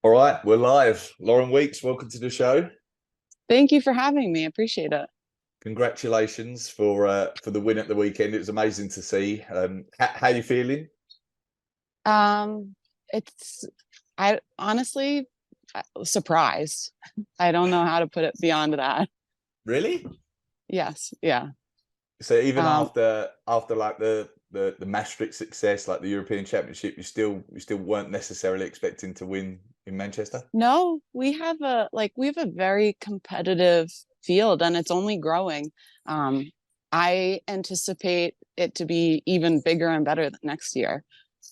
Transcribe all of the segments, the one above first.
All right, we're live. Lauren Weeks, welcome to the show. Thank you for having me. I appreciate it. Congratulations for the win at the weekend. It was amazing to see. How you feeling? Um, it's I honestly surprised. I don't know how to put it beyond that. Really? Yes, yeah. So even Um, after like the Maastricht success, like the European Championship, you still weren't necessarily expecting to win in Manchester? no, we have a very competitive field and it's only growing. Um, I anticipate it to be even bigger and better next year.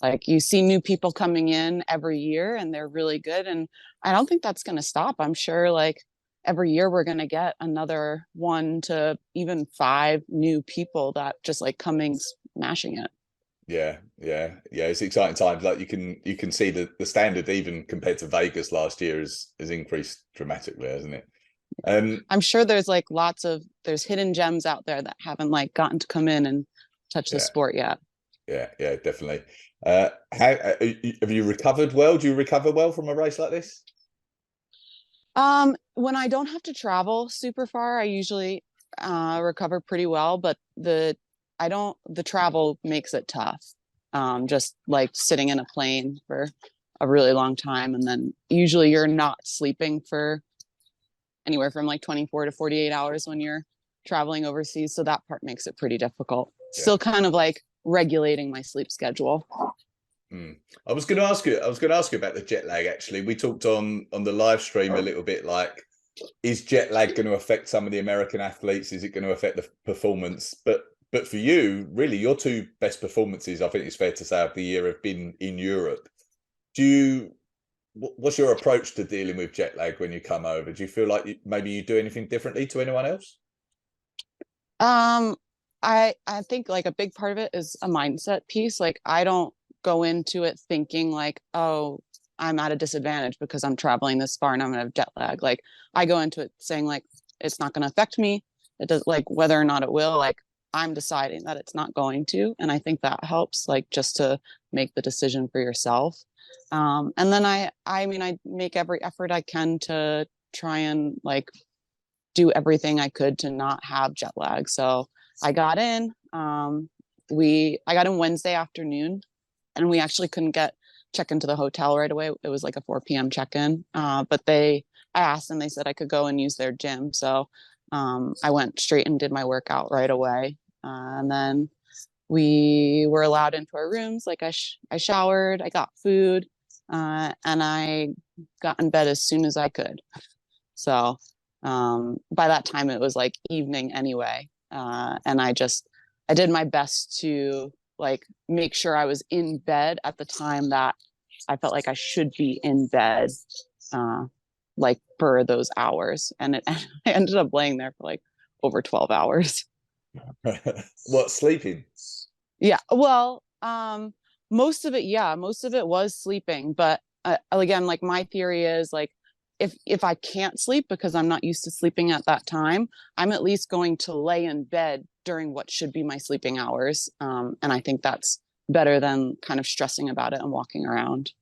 Like you see new people coming in every year and they're really good. And I don't think that's going to stop. I'm sure like every year we're going to get another one to even five new people that just like coming smashing it. Yeah. It's exciting times. Like you can see the standard even compared to Vegas last year has increased dramatically, hasn't it? Um, I'm sure there's like there's hidden gems out there that haven't like gotten to come in and touch the yeah, sport yet. yeah, definitely. How have you recovered well? Do you recover well from a race like this? When I don't have to travel super far, I usually recover pretty well, but the travel makes it tough. Just like sitting in a plane for a really long time, and then usually you're not sleeping for anywhere from like 24 to 48 hours when you're traveling overseas, so that part makes it pretty difficult. Yeah. Still kind of like regulating my sleep schedule. Mm. I was going to ask you. I was going to ask you about the jet lag. Actually, we talked on the live stream a little bit. Like, is jet lag going to affect some of the American athletes? Is it going to affect the performance? But for you, really, your two best performances, I think it's fair to say, of the year have been in Europe. Do you? What's your approach to dealing with jet lag when you come over? Do you feel like maybe you do anything differently to anyone else? Um, I think like a big part of it is a mindset piece. Like I don't go into it thinking like, oh, I'm at a disadvantage because I'm traveling this far and I'm gonna have jet lag. Like I go into it saying like it's not gonna affect me. It does like whether or not it will, like I'm deciding that it's not going to. And I think that helps like just to make the decision for yourself. And then I mean I make every effort I can to try and like do everything I could to not have jet lag. So I got in. I got in Wednesday afternoon, and we actually couldn't get check into the hotel right away. It was like a 4 p.m. check in, but I asked and they said I could go and use their gym. So I went straight and did my workout right away, and then we were allowed into our rooms. Like I showered, I got food, and I got in bed as soon as I could. So by that time it was like evening anyway. And I did my best to like make sure I was in bed at the time that I felt like I should be in bed, uh, like for those hours. And I ended up laying there for like over 12 hours. What, sleeping? Yeah. Well, most of it was sleeping, but again, like my theory is like if I can't sleep because I'm not used to sleeping at that time, I'm at least going to lay in bed during what should be my sleeping hours. And I think that's better than kind of stressing about it and walking around.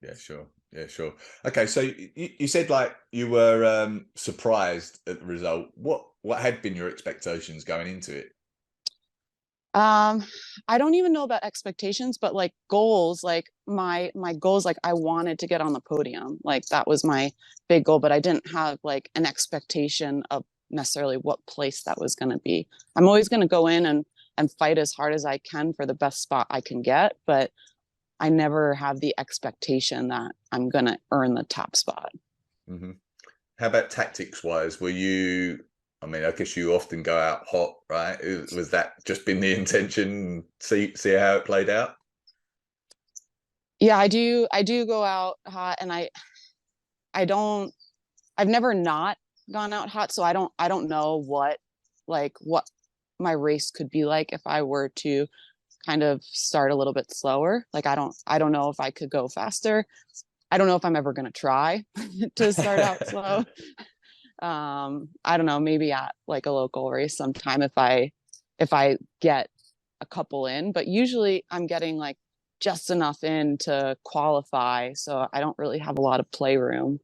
Yeah, sure. Yeah, sure. Okay, so you said like you were surprised at the result. What had been your expectations going into it? Um, I don't even know about expectations, but like goals, like my goals, like I wanted to get on the podium. Like that was my big goal, but I didn't have like an expectation of necessarily what place that was going to be. I'm always going to go in and fight as hard as I can for the best spot I can get, but I never have the expectation that I'm going to earn the top spot. Hmm. How about tactics wise? Were you? I mean, I guess you often go out hot, right? Was that just been the intention? See how it played out? Yeah, I do go out hot and I don't I've never not gone out hot, so I don't know what my race could be like if I were to kind of start a little bit slower. Like I don't know if I could go faster. I don't know if I'm ever going to try to start out slow. I don't know, maybe at like a local race sometime if I get a couple in, but usually I'm getting like just enough in to qualify. So I don't really have a lot of playroom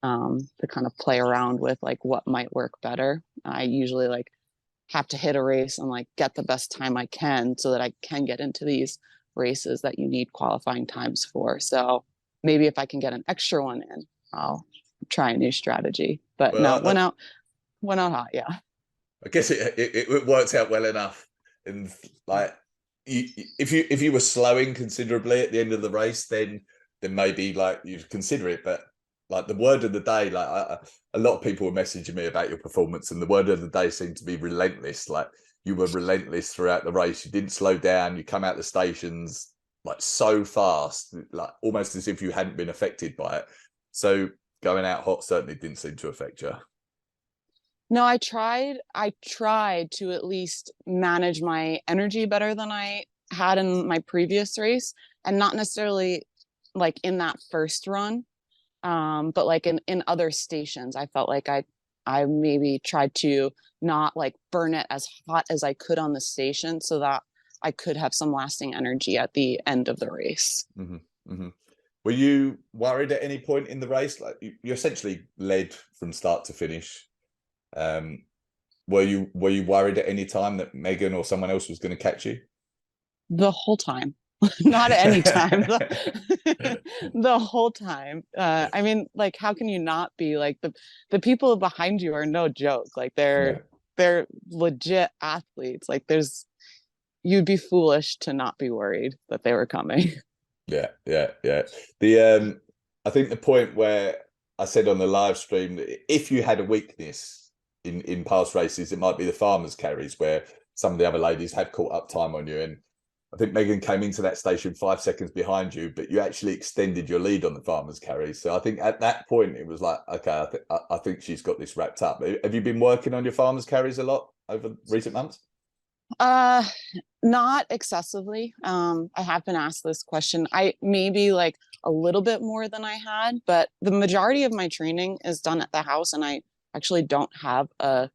to kind of play around with like what might work better. I usually like have to hit a race and like get the best time I can so that I can get into these races that you need qualifying times for. So maybe if I can get an extra one in, I'll try a new strategy. But no, Well, went out hot. Yeah. I guess it worked out well enough. And like, if you were slowing considerably at the end of the race, then maybe like you'd consider it. But like the word of the day, like a lot of people were messaging me about your performance, and the word of the day seemed to be relentless. Like you were relentless throughout the race. You didn't slow down. You come out the stations like so fast, like almost as if you hadn't been affected by it. So going out hot certainly didn't seem to affect you. No, I tried to at least manage my energy better than I had in my previous race, and not necessarily like in that first run. But like in other stations, I felt like I maybe tried to not like burn it as hot as I could on the station so that I could have some lasting energy at the end of the race. Mm-hmm. Mm-hmm. Were you worried at any point in the race? Like you essentially led from start to finish. Were you worried at any time that Megan or someone else was going to catch you? The whole time. Not at any time. The whole time. I mean, like, how can you not be like the people behind you are no joke. Like Yeah. they're legit athletes. Like you'd be foolish to not be worried that they were coming. Yeah, yeah, yeah. The I think the point where I said on the live stream that if you had a weakness in past races, it might be the farmers carries where some of the other ladies had caught up time on you. And I think Megan came into that station 5 seconds behind you, but you actually extended your lead on the farmers carries. So I think at that point it was like, okay, I think she's got this wrapped up. Have you been working on your farmers carries a lot over recent months? Not excessively. I have been asked this question. I maybe like a little bit more than I had, but the majority of my training is done at the house, and I actually don't have a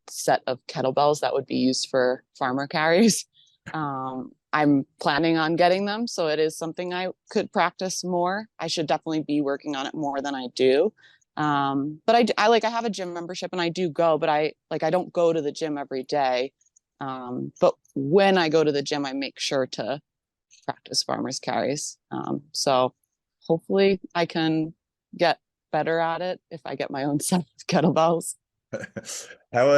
set of kettlebells that would be used for farmer carries. I'm planning on getting them, so it is something I could practice more. I should definitely be working on it more than I do. But I have a gym membership and I do go, but I don't go to the gym every day. But when I go to the gym, I make sure to practice farmers carries. So hopefully I can get better at it if I get my own set of kettlebells. How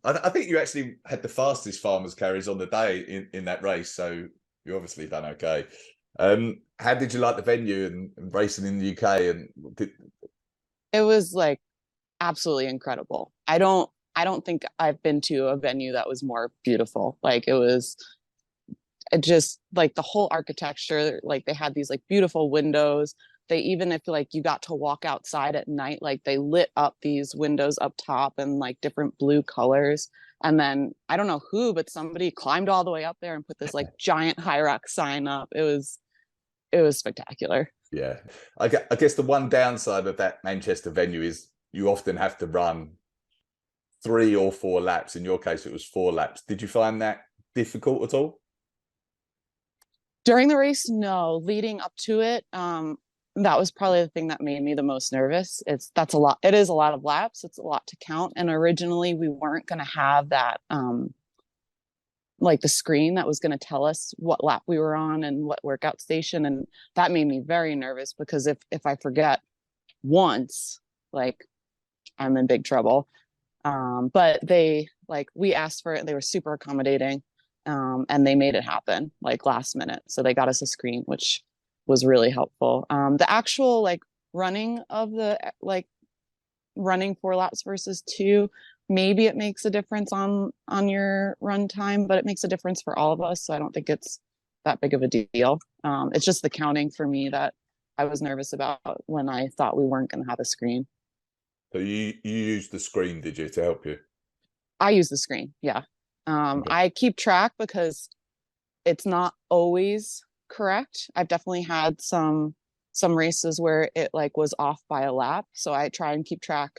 I think you actually had the fastest farmers carries on the day in that race, so you obviously done okay. How did you like the venue and racing in the UK? It was like absolutely incredible. I don't think I've been to a venue that was more beautiful. Like it just like the whole architecture, like they had these like beautiful windows. They even if like you got to walk outside at night, like they lit up these windows up top in like different blue colors. And then I don't know who, but somebody climbed all the way up there and put this like giant HYROX sign up. It was spectacular. Yeah, I guess the one downside of that Manchester venue is you often have to run 3 or 4 laps. In your case, it was 4 laps. Did you find that difficult at all? During the race, no. Leading up to it, that was probably the thing that made me the most nervous. That's a lot. It is a lot of laps. It's a lot to count. And originally we weren't going to have that, like the screen that was going to tell us what lap we were on and what workout station. And that made me very nervous because if I forget once, like I'm in big trouble. But we asked for it. They were super accommodating. And they made it happen like last minute. So they got us a screen, which was really helpful. The actual like running of the running 4 laps versus 2, maybe it makes a difference on your run time, but it makes a difference for all of us. So I don't think it's that big of a deal. It's just the counting for me that I was nervous about when I thought we weren't going to have a screen. So you used the screen, did you, to help you? I use the screen. Yeah. Okay. I keep track because it's not always correct. I've definitely had some races where it like was off by a lap. So I try and keep track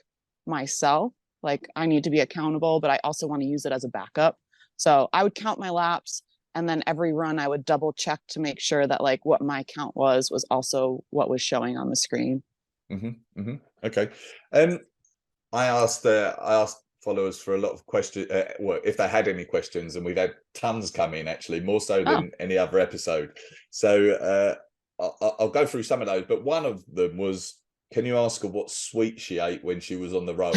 myself. Like I need to be accountable, but I also want to use it as a backup. So I would count my laps. And then every run I would double check to make sure that like what my count was also what was showing on the screen. Okay. I asked followers for a lot of questions, well, if they had any questions, and we've had tons come in, actually, more so than any other episode. So I'll go through some of those, but one of them was, can you ask her what sweet she ate when she was on the rower?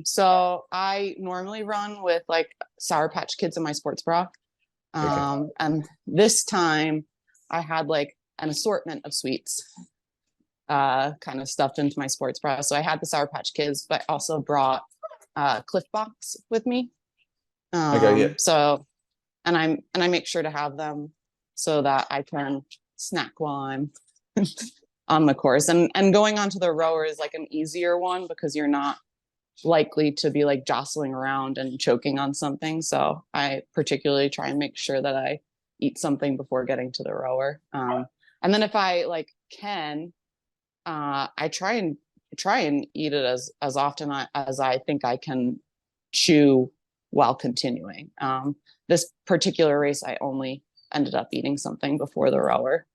So I normally run with like Sour Patch Kids in my sports bra. Okay. And this time I had like an assortment of sweets kind of stuffed into my sports bra. So I had the Sour Patch Kids, but also brought Cliff Box with me. Okay, yeah. So and I make sure to have them so that I can snack while I'm on the course. And going onto the rower is like an easier one because you're not likely to be like jostling around and choking on something. So I particularly try and make sure that I eat something before getting to the rower. And then if I like can, I try and eat it as often as I think I can chew while continuing. This particular race, I only ended up eating something before the rower.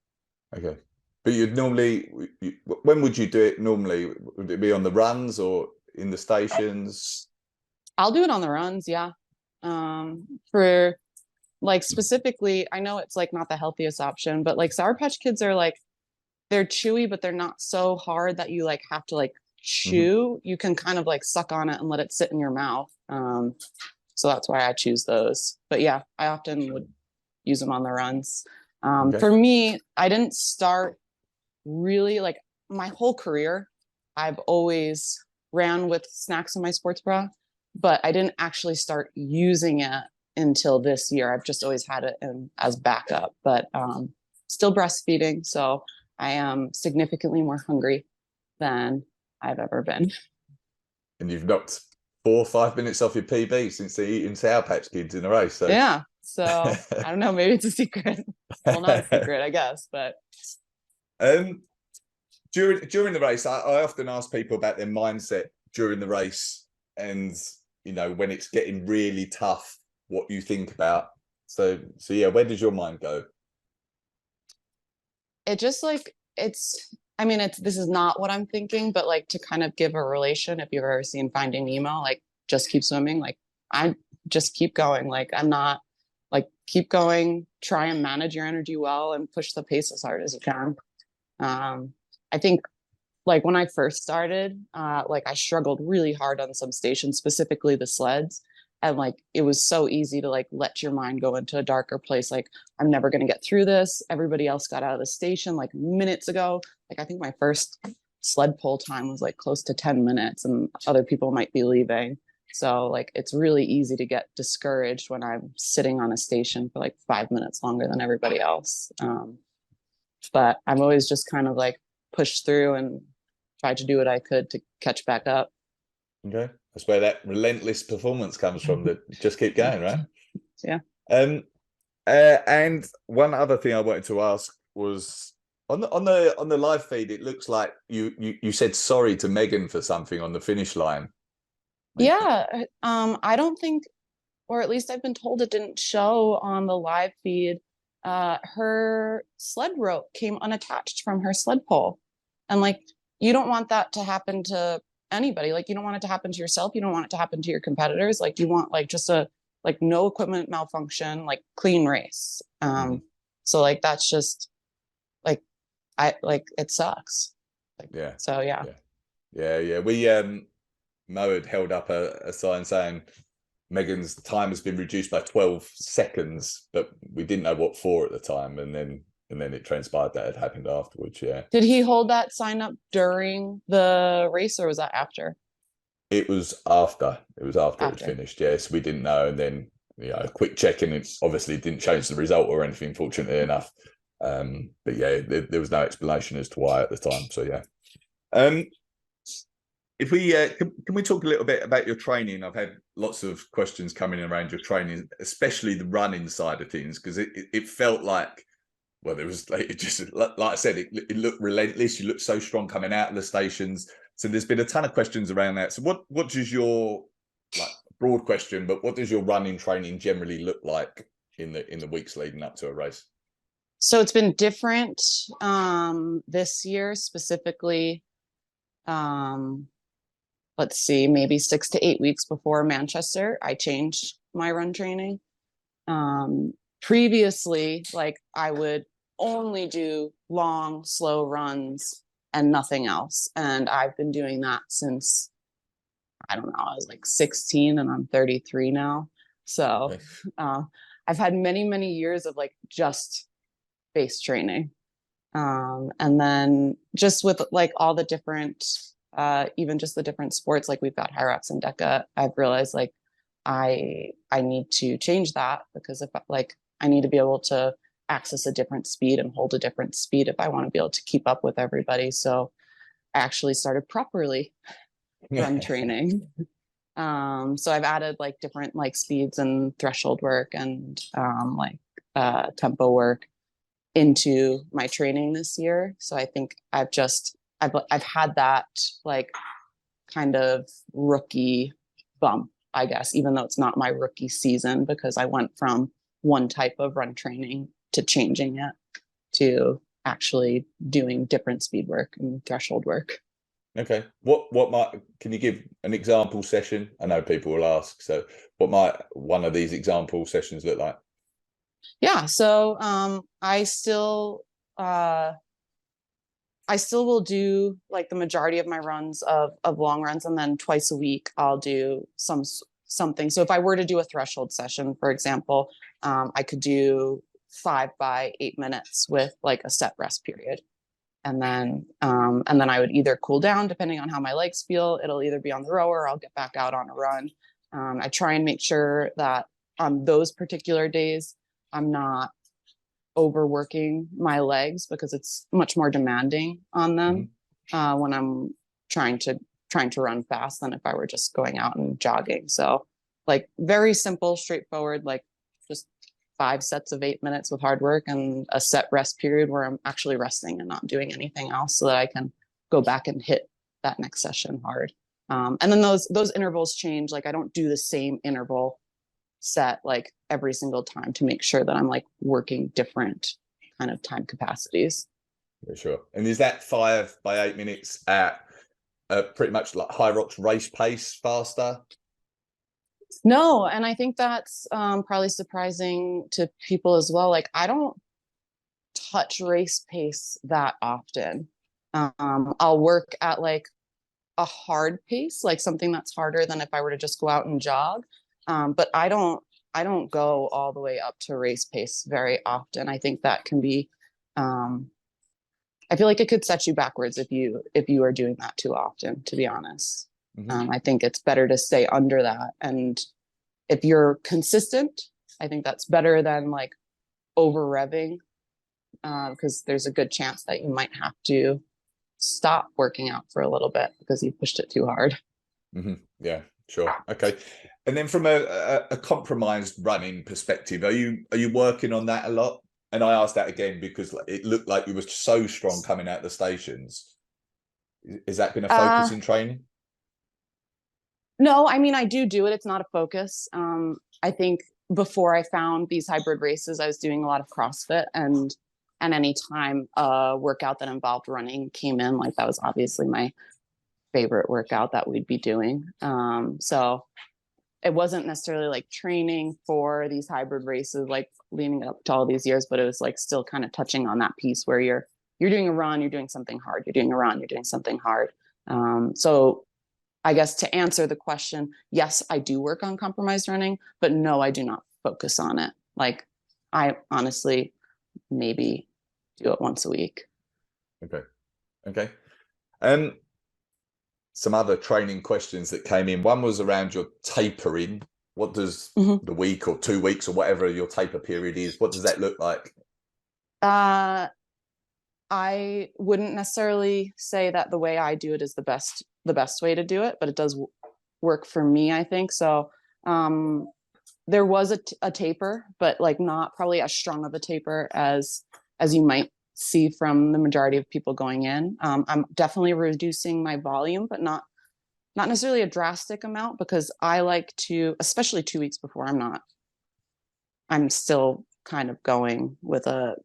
Okay. But you'd normally, when would you do it normally? Would it be on the runs or in the stations? I'll do it on the runs, yeah. For like specifically, I know it's like not the healthiest option, but like Sour Patch Kids are like, they're chewy, but they're not so hard that you like have to like chew. You can kind of like suck on it and let it sit in your mouth. So that's why I choose those. But yeah, I often would use them on the runs. Okay. For me, I didn't start really like my whole career. I've always ran with snacks in my sports bra, but I didn't actually start using it until this year. I've just always had it as backup, but still breastfeeding. So I am significantly more hungry than I've ever been. And you've knocked 4 or 5 minutes off your PB since the eating Sour Patch Kids in a race. So yeah. So I don't know, maybe it's a secret. Well, not a secret, I guess, but during the race, I often ask people about their mindset during the race, and you know, when it's getting really tough, what you think about. So yeah, where does your mind go? It just like I mean, this is not what I'm thinking, but like to kind of give a relation, if you've ever seen Finding Nemo, like just keep swimming. Like I just keep going. Like I'm not like keep going, try and manage your energy well and push the pace as hard as you can. I think like when I first started, like I struggled really hard on some stations, specifically the sleds. And like it was so easy to like let your mind go into a darker place. Like, I'm never going to get through this. Everybody else got out of the station like minutes ago. Like I think my first sled pull time was like close to 10 minutes and other people might be leaving. So like it's really easy to get discouraged when I'm sitting on a station for like 5 minutes longer than everybody else. But I'm always just kind of like pushed through and tried to do what I could to catch back up. Okay, that's where that relentless performance comes from. That just keep going, right? Yeah. And one other thing I wanted to ask was on the live feed. It looks like you said sorry to Megan for something on the finish line. Yeah. I don't think, or at least I've been told it didn't show on the live feed. Her sled rope came unattached from her sled pole, and like you don't want that to happen to anybody. Like you don't want it to happen to yourself. You don't want it to happen to your competitors. Like you want like just a like no equipment malfunction, like clean race. So like that's just like it sucks. Like, yeah. So yeah. We Mo had held up a sign saying Megan's time has been reduced by 12 seconds, but we didn't know what for at the time, and then it transpired that had happened afterwards. Yeah. Did he hold that sign up during the race or was that after? It was after. It was after it had finished. Yes, we didn't know, and then a quick check in. It obviously didn't change the result or anything, fortunately enough. But yeah, there was no explanation as to why at the time. So yeah. If we can we talk a little bit about your training? I've had lots of questions coming around your training, especially the running side of things, because it felt like, well, there was like, it just like I said, it looked relentless. You looked so strong coming out of the stations. So there's been a ton of questions around that. So what does your like broad question, but what does your running training generally look like in the weeks leading up to a race? So it's been different this year specifically. Let's see, maybe 6 to 8 weeks before Manchester, I changed my run training. Previously, like I would only do long, slow runs and nothing else. And I've been doing that since, I don't know, I was like 16 and I'm 33 now. So I've had many, many years of like just base training. And then just with like all the different, even just the different sports, like we've got HYROX and DECA, I've realized like I need to change that, because if like I need to be able to access a different speed and hold a different speed if I want to be able to keep up with everybody. So I actually started properly run training. So I've added like different like speeds and threshold work and tempo work into my training this year. So I think I've had that like kind of rookie bump, I guess, even though it's not my rookie season, because I went from one type of run training to changing it to actually doing different speed work and threshold work. Okay. Can you give an example session? I know people will ask. So what might one of these example sessions look like? Yeah. So I still will do like the majority of my runs of long runs, and then twice a week I'll do something. So if I were to do a threshold session, for example, I could do 5 by 8 minutes with like a set rest period. And then I would either cool down depending on how my legs feel. It'll either be on the rower or I'll get back out on a run. I try and make sure that on those particular days, I'm not overworking my legs, because it's much more demanding on them when I'm trying to run fast than if I were just going out and jogging. So like very simple, straightforward, like just 5 sets of 8 minutes with hard work and a set rest period where I'm actually resting and not doing anything else, so that I can go back and hit that next session hard. And then those intervals change. Like I don't do the same interval set like every single time, to make sure that I'm like working different kind of time capacities. For sure. And is that 5 by 8 minutes at pretty much like HYROX race pace, faster? No, and I think that's probably surprising to people as well. Like I don't touch race pace that often. I'll work at like a hard pace, like something that's harder than if I were to just go out and jog. But I don't go all the way up to race pace very often. I think that can be, I feel like it could set you backwards if you are doing that too often, to be honest. I think it's better to stay under that. And if you're consistent, I think that's better than like over revving, because there's a good chance that you might have to stop working out for a little bit because you pushed it too hard. Yeah, sure. Okay. And then from a compromised running perspective, are you working on that a lot? And I asked that again because it looked like you were so strong coming out of the stations. Is that going to focus in training? No, I mean, I do it. It's not a focus. I think before I found these hybrid races, I was doing a lot of CrossFit, and any time a workout that involved running came in, like that was obviously my favorite workout that we'd be doing. So it wasn't necessarily like training for these hybrid races, like leading up to all these years, but it was like still kind of touching on that piece where you're doing a run, you're doing something hard, you're doing a run, you're doing something hard. So I guess to answer the question, yes, I do work on compromised running, but no, I do not focus on it. Like I honestly maybe do it once a week. Okay. Some other training questions that came in. One was around your tapering. What does the week or 2 weeks or whatever your taper period is, what does that look like? I wouldn't necessarily say that the way I do it is the best way to do it, but it does work for me, I think. So there was a taper, but like not probably as strong of a taper as you might see from the majority of people going in. I'm definitely reducing my volume, but not not necessarily a drastic amount, because I like to, especially 2 weeks before, I'm still kind of going with a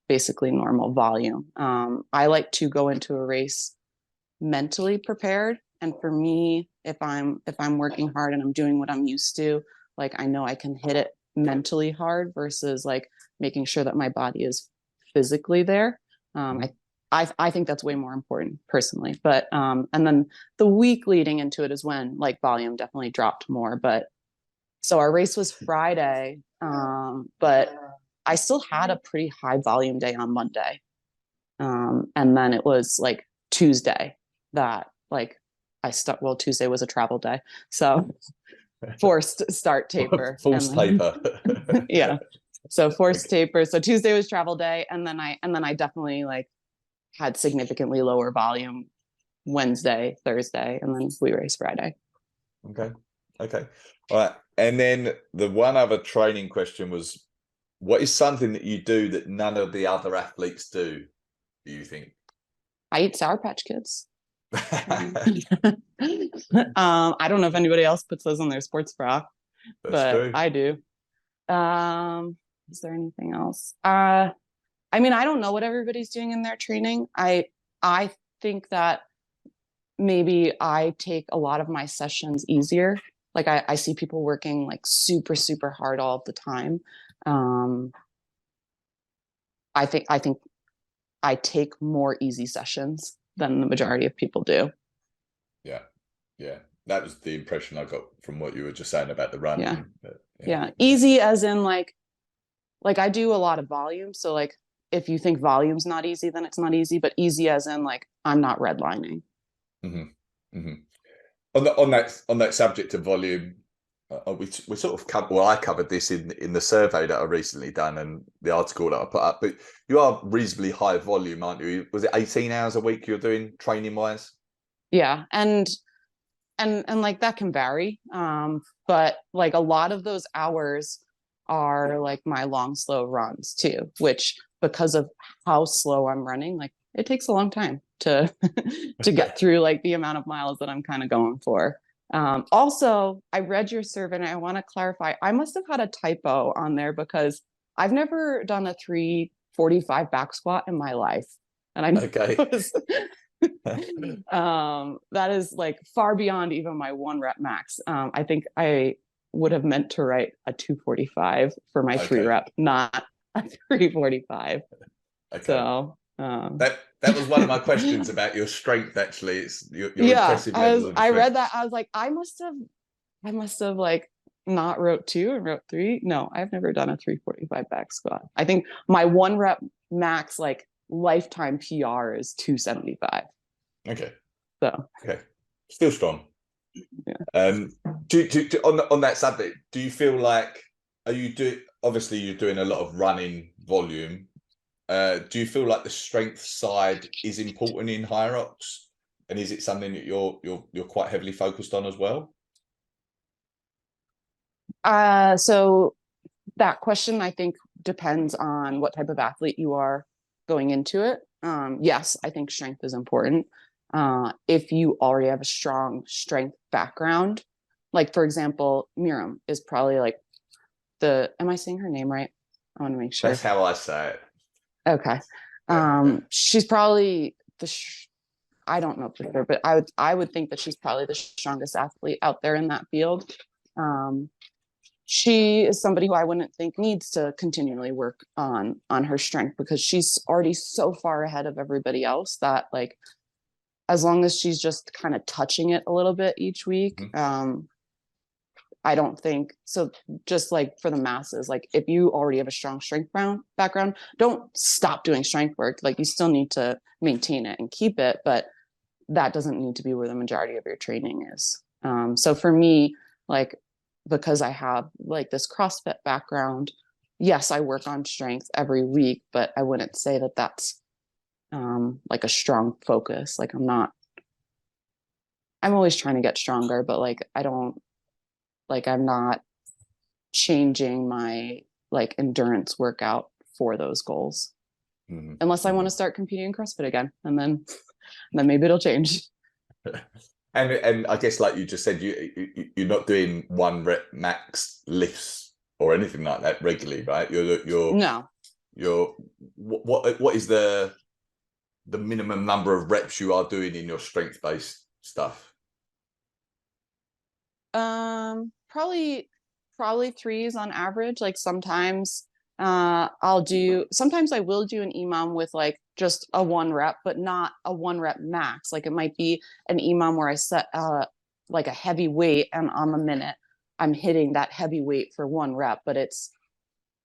basically normal volume. I like to go into a race mentally prepared. And for me, if I'm working hard and I'm doing what I'm used to, like I know I can hit it mentally hard versus like making sure that my body is physically there. I think that's way more important personally. But and then the week leading into it is when like volume definitely dropped more. But so our race was Friday, but I still had a pretty high volume day on Monday. And then it was like Tuesday that like Tuesday was a travel day. So forced start taper. Forced taper. Yeah. So forced taper. So Tuesday was travel day. And then I definitely like had significantly lower volume Wednesday, Thursday, and then we race Friday. Okay. All right. And then the one other training question was, what is something that you do that none of the other athletes do you think? I eat Sour Patch Kids. I don't know if anybody else puts those on their sports bra, but true. I do. Is there anything else? I mean, I don't know what everybody's doing in their training. I think that maybe I take a lot of my sessions easier. Like I see people working like super, super hard all the time. I think I take more easy sessions than the majority of people do. Yeah. That was the impression I got from what you were just saying about the running. Yeah. But, yeah. Easy as in like I do a lot of volume. So like if you think volume's not easy, then it's not easy, but easy as in like I'm not redlining. On that subject of volume, we sort of covered, well, I covered this in the survey that I recently done and the article that I put up, but you are reasonably high volume, aren't you? Was it 18 hours a week you're doing training wise? Yeah. And like that can vary. But like a lot of those hours are like my long, slow runs too, which because of how slow I'm running, like it takes a long time to get through like the amount of miles that I'm kind of going for. Also, I read your survey and I want to clarify, I must have had a typo on there because I've never done a 345 back squat in my life. And I know that is like far beyond even my 1 rep max. I think I would have meant to write a 245 for my 3 rep, not a 345. Okay. So that was one of my questions about your strength. Actually, it's your impressive level of strength. I read that. I was like, I must have like not wrote 2 and wrote 3. No, I've never done a 345 back squat. I think my 1 rep max like lifetime PR is 275. Okay. So okay, still strong. Yeah. On that subject, do you feel like obviously you're doing a lot of running volume? Do you feel like the strength side is important in HYROX, and is it something that you're quite heavily focused on as well? So that question I think depends on what type of athlete you are going into it. Yes, I think strength is important. If you already have a strong strength background, like for example, Miriam is probably like am I saying her name right? I want to make sure. That's how I say it. Okay. She's probably I don't know for sure, but I would think that she's probably the strongest athlete out there in that field. She is somebody who I wouldn't think needs to continually work on her strength because she's already so far ahead of everybody else that like, as long as she's just kind of touching it a little bit each week, I don't think so. Just like for the masses, like if you already have a strong strength background, don't stop doing strength work. Like you still need to maintain it and keep it, but that doesn't need to be where the majority of your training is. So for me, like, because I have like this CrossFit background, yes, I work on strength every week, but I wouldn't say that that's like a strong focus. Like I'm always trying to get stronger, but like I'm not changing my like endurance workout for those goals. Unless I want to start competing in CrossFit again, and then maybe it'll change. And I guess, like you just said, you're not doing 1 rep max lifts or anything like that regularly, right? No. What is the minimum number of reps you are doing in your strength based stuff? Probably threes on average. Like sometimes sometimes I will do an EMOM with like just a 1 rep, but not a 1 rep max. Like it might be an EMOM where I set like a heavy weight, and on the minute I'm hitting that heavy weight for 1 rep, but it's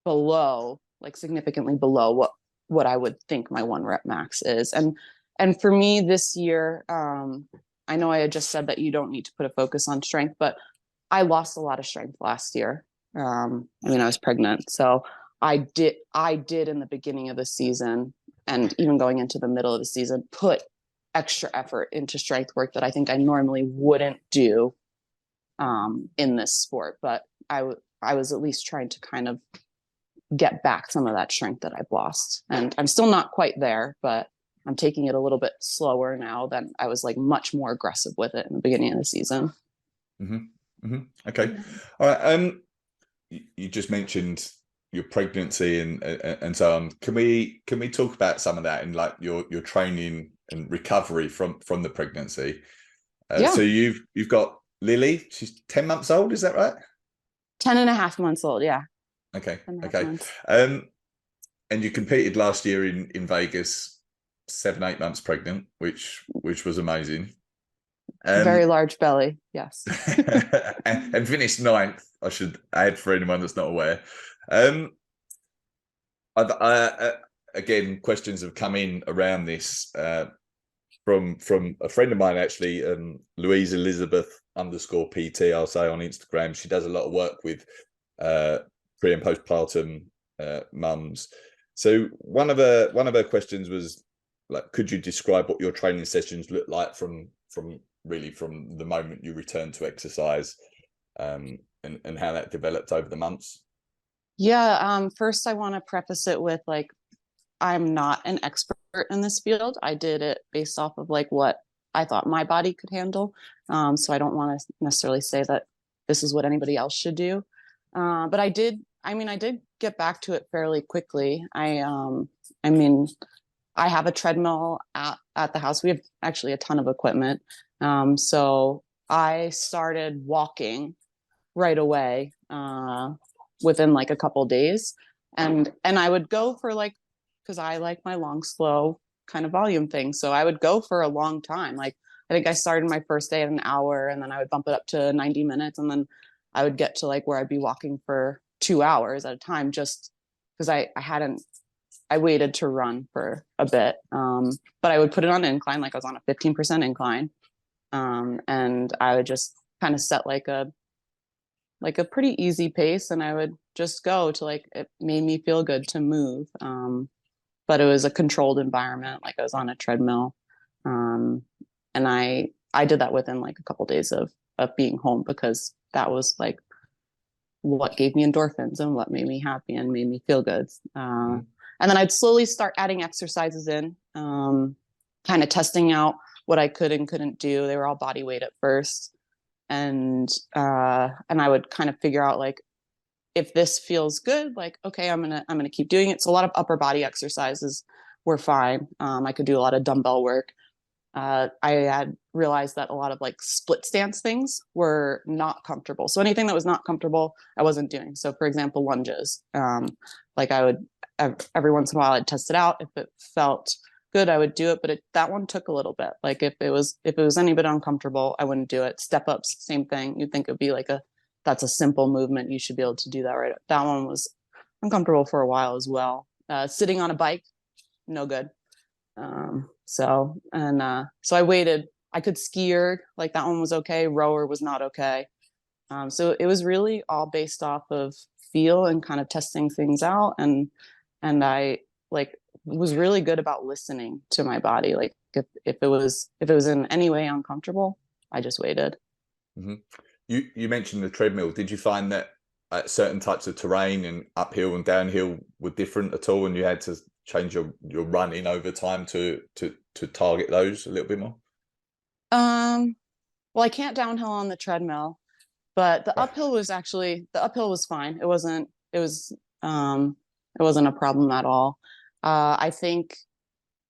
below, like significantly below what I would think my 1 rep max is. And for me this year, I know I had just said that you don't need to put a focus on strength, but I lost a lot of strength last year. I mean, I was pregnant, so I did in the beginning of the season, and even going into the middle of the season, put extra effort into strength work that I think I normally wouldn't do in this sport. But I was at least trying to kind of get back some of that strength that I've lost. And I'm still not quite there, but I'm taking it a little bit slower now than I was, like much more aggressive with it in the beginning of the season. Okay. All right. You just mentioned your pregnancy and so on. Can we talk about some of that and like your training and recovery from the pregnancy? Yeah. So you've got Lily. She's 10 months old. Is that right? 10.5 months old. Yeah. Okay. 10.5 Okay. months. And you competed last year in Vegas, 7-8 months pregnant, which was amazing. Very large belly. Yes. and finished 9th. I should add for anyone that's not aware. Again, questions have come in around this from a friend of mine, actually, Louise Elizabeth _PT, I'll say on Instagram. She does a lot of work with pre and postpartum mums. So one of her questions was like, could you describe what your training sessions look like from the moment you returned to exercise, and how that developed over the months? Yeah. First, I want to preface it with like, I'm not an expert in this field. I did it based off of like what I thought my body could handle. So I don't want to necessarily say that this is what anybody else should do. But I did get back to it fairly quickly. I mean, I have a treadmill at the house. We have actually a ton of equipment. So I started walking right away, within like a couple days. And I would go for like, because I like my long, slow kind of volume thing. So I would go for a long time. Like I think I started my first day at an hour, and then I would bump it up to 90 minutes. And then I would get to like where I'd be walking for 2 hours at a time, just because I waited to run for a bit. But I would put it on an incline, like I was on a 15% incline. And I would just kind of set like a pretty easy pace, and I would just go to like, it made me feel good to move. But it was a controlled environment, like I was on a treadmill. And I did that within like a couple of days of being home, because that was like what gave me endorphins and what made me happy and made me feel good. And then I'd slowly start adding exercises in, kind of testing out what I could and couldn't do. They were all body weight at first. And I would kind of figure out like, if this feels good, like, okay, I'm gonna keep doing it. So a lot of upper body exercises were fine. I could do a lot of dumbbell work. I had realized that a lot of like split stance things were not comfortable. So anything that was not comfortable, I wasn't doing. So for example, lunges. Like I would, every once in a while I'd test it out. If it felt good, I would do it. But that one took a little bit. Like if it was any bit uncomfortable, I wouldn't do it. Step ups, same thing. You'd think it'd be like that's a simple movement. You should be able to do that, right? That one was uncomfortable for a while as well. Sitting on a bike, no good. So I waited. I could ski erg, like that one was okay. Rower was not okay. So it was really all based off of feel and kind of testing things out. And I like was really good about listening to my body. Like if it was in any way uncomfortable, I just waited. Mm-hmm. You mentioned the treadmill. Did you find that certain types of terrain and uphill and downhill were different at all, and you had to change your running over time to target those a little bit more? well, I can't downhill on the treadmill, but the uphill was fine. It wasn't a problem at all. I think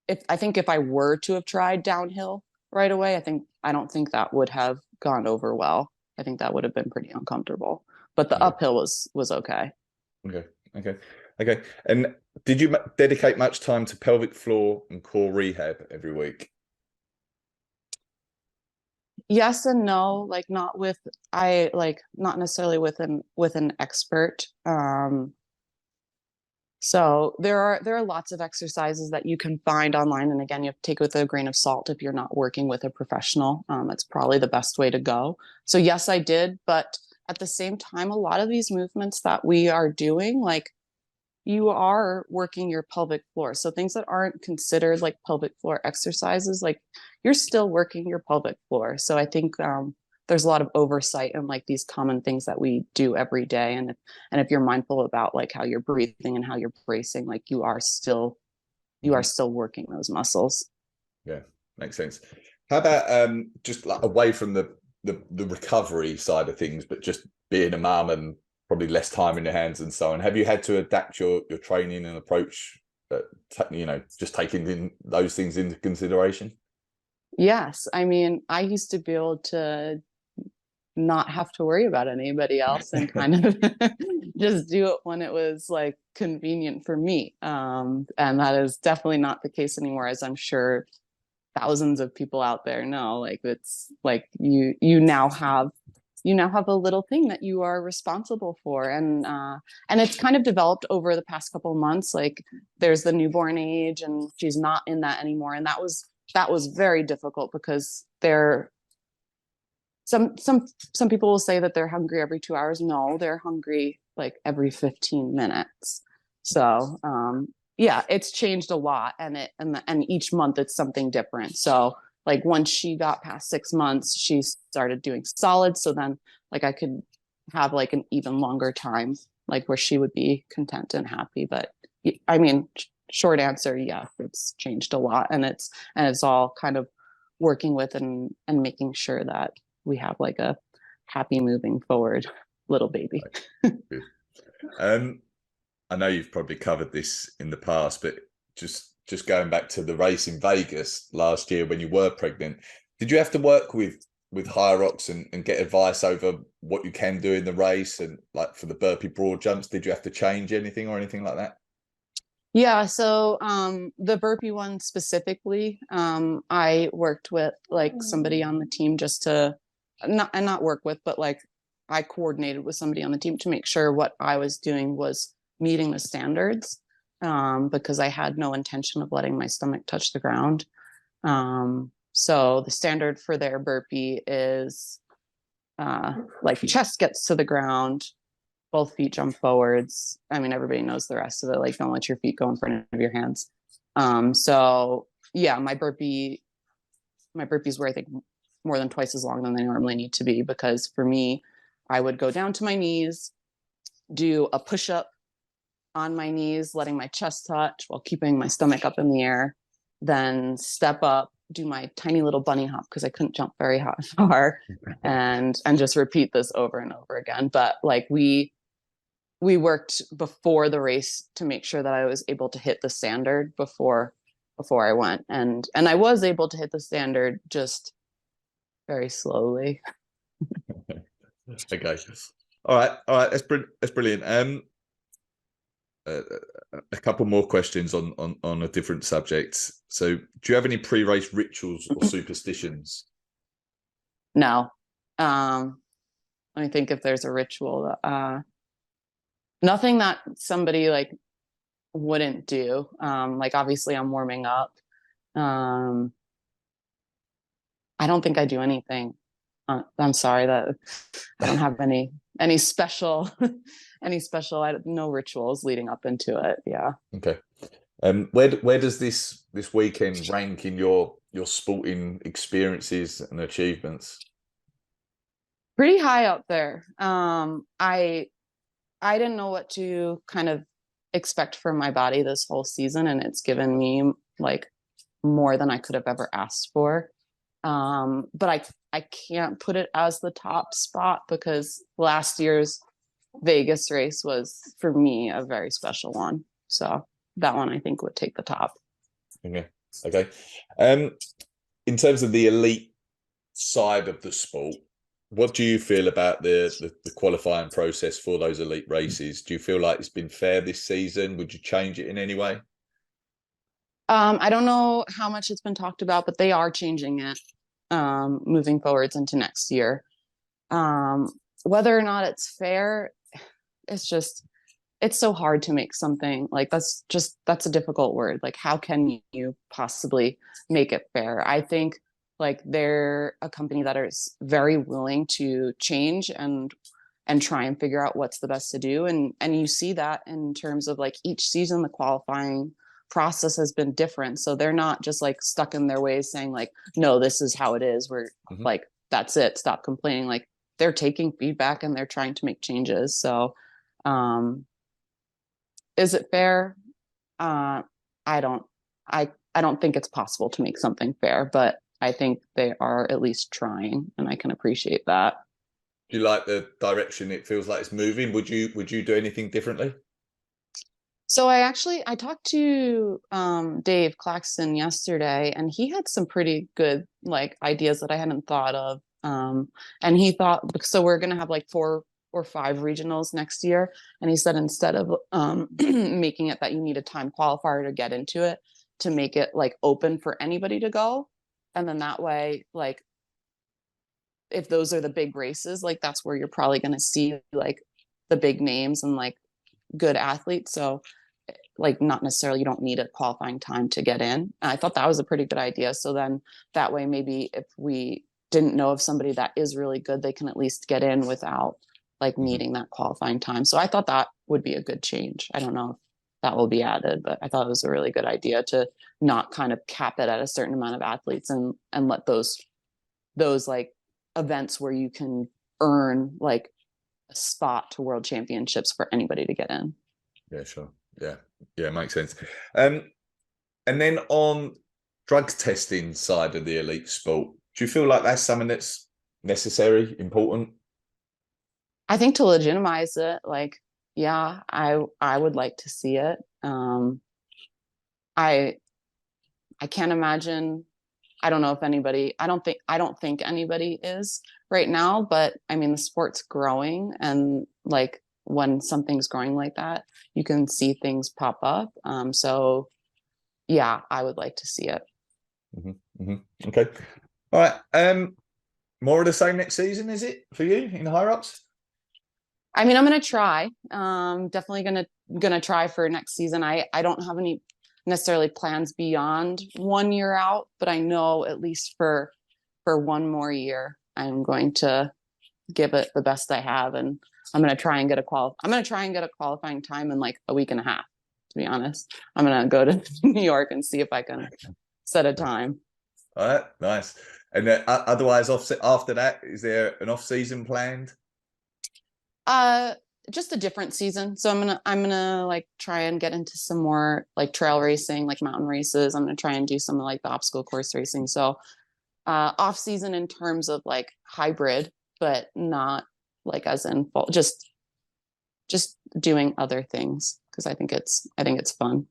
if I were to have tried downhill right away, I don't think that would have gone over well. I think that would have been pretty uncomfortable. But the uphill was okay. Okay. And did you dedicate much time to pelvic floor and core rehab every week? Yes and no, like not not necessarily with an expert. So there are lots of exercises that you can find online, and again, you have to take it with a grain of salt if you're not working with a professional. That's probably the best way to go. So yes, I did, but at the same time, a lot of these movements that we are doing, like, you are working your pelvic floor. So things that aren't considered like pelvic floor exercises, like, you're still working your pelvic floor. So I think there's a lot of oversight in like these common things that we do every day. And if you're mindful about like how you're breathing and how you're bracing, like you are still working those muscles. Yeah, makes sense. How about just like away from the recovery side of things, but just being a mum and probably less time in your hands and so on, have you had to adapt your training and approach, just taking those things into consideration? Yes. I mean, I used to be able to not have to worry about anybody else and kind of just do it when it was like convenient for me. And that is definitely not the case anymore, as I'm sure thousands of people out there know. Like, it's like you now have a little thing that you are responsible for, and it's kind of developed over the past couple of months. Like, there's the newborn age, and she's not in that anymore, and that was very difficult because some people will say that they're hungry every 2 hours. No, they're hungry like every 15 minutes. So yeah, it's changed a lot, and each month it's something different. So like once she got past 6 months, she started doing solids. So then like I could have like an even longer time, like where she would be content and happy. But I mean, short answer, yeah, it's changed a lot, and it's all kind of working with and making sure that we have like a happy moving forward little baby. Good. I know you've probably covered this in the past, but just going back to the race in Vegas last year when you were pregnant, did you have to work with HYROX and get advice over what you can do in the race? And like for the burpee broad jumps, did you have to change anything or anything like that? Yeah, so the burpee one specifically, I worked with like somebody on the team just to not work with, but like I coordinated with somebody on the team to make sure what I was doing was meeting the standards, because I had no intention of letting my stomach touch the ground. So the standard for their burpee is like chest gets to the ground, both feet jump forwards. I mean, everybody knows the rest of it. Like, don't let your feet go in front of your hands. So yeah, my burpees were, I think, more than twice as long than they normally need to be, because for me, I would go down to my knees, do a push-up on my knees, letting my chest touch while keeping my stomach up in the air, then step up, do my tiny little bunny hop because I couldn't jump very far, and just repeat this over and over again. But like we worked before the race to make sure that I was able to hit the standard before I went, and I was able to hit the standard, just very slowly. Okay. All right. That's brilliant. A couple more questions on a different subject. So, do you have any pre-race rituals or superstitions? No. Let me think if there's a ritual. Nothing that somebody like wouldn't do. Like, obviously I'm warming up. I don't think I do anything. I'm sorry that I don't have any special no rituals leading up into it. Yeah. Okay. Where does this weekend rank in your sporting experiences and achievements? Pretty high up there. I didn't know what to kind of expect from my body this whole season, and it's given me like more than I could have ever asked for. But I can't put it as the top spot because last year's Vegas race was for me a very special one. So that one I think would take the top. Okay. Okay. In terms of the elite side of the sport, what do you feel about the qualifying process for those elite races? Do you feel like it's been fair this season? Would you change it in any way? I don't know how much it's been talked about, but they are changing it moving forwards into next year. Whether or not it's fair, it's so hard to make something like that's a difficult word. Like, how can you possibly make it fair? I think like they're a company that is very willing to change and try and figure out what's the best to do. And you see that in terms of like each season, the qualifying process has been different. So they're not just like stuck in their ways saying like, no, this is how it is. We're like, that's it. Stop complaining. Like they're taking feedback and they're trying to make changes. So, is it fair? I don't think it's possible to make something fair, but I think they are at least trying, and I can appreciate that. Do you like the direction it feels like it's moving? Would you do anything differently? So I talked to Dave Claxton yesterday, and he had some pretty good like ideas that I hadn't thought of. And he thought, so we're gonna have like 4 or 5 regionals next year, and he said instead of making it that you need a time qualifier to get into it, to make it like open for anybody to go, and then that way, like if those are the big races, like that's where you're probably gonna see like the big names and like good athletes. So like not necessarily you don't need a qualifying time to get in. And I thought that was a pretty good idea. So then that way maybe if we didn't know of somebody that is really good, they can at least get in without like needing that qualifying time. So I thought that would be a good change. I don't know if that will be added, but I thought it was a really good idea to not kind of cap it at a certain amount of athletes and let those like events where you can earn like a spot to world championships for anybody to get in. Yeah, sure. Yeah, makes sense. And then on drug testing side of the elite sport, do you feel like that's something that's necessary, important? I think to legitimize it, like, yeah, I would like to see it. I can't imagine. I don't know if anybody. I don't think anybody is right now. But I mean, the sport's growing, and like when something's growing like that, you can see things pop up. So yeah, I would like to see it. Okay. All right. More of the same next season, is it for you in HYROX? I mean, I'm gonna try. Definitely gonna try for next season. I don't have any necessarily plans beyond 1 year out, but I know at least for 1 more year, I'm going to give it the best I have, and I'm gonna try and get a qualifying time in like a week and a half. To be honest, I'm gonna go to New York and see if I can set a time. All right, nice. And then otherwise, after that, is there an off season planned? Just a different season. So I'm gonna like try and get into some more like trail racing, like mountain races. I'm gonna try and do some like the obstacle course racing. So off season in terms of like hybrid, but not like as in full, just doing other things because I think it's fun.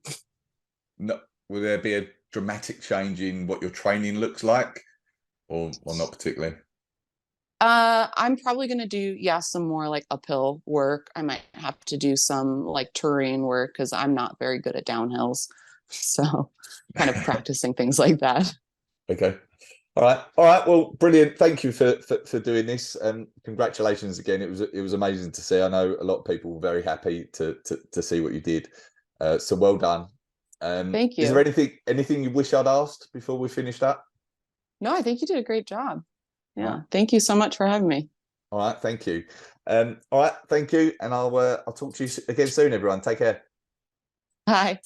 No, will there be a dramatic change in what your training looks like, or not particularly? I'm probably gonna do some more like uphill work. I might have to do some like terrain work because I'm not very good at downhills. So kind of practicing things like that. Okay. All right. Well, brilliant. Thank you for doing this, and congratulations again. It was amazing to see. I know a lot of people were very happy to see what you did. So well done. Thank you. Is there anything you wish I'd asked before we finished up? No, I think you did a great job. Yeah. Right. Thank you so much for having me. All right. Thank you. All right. Thank you. And I'll talk to you again soon, everyone. Take care. Bye.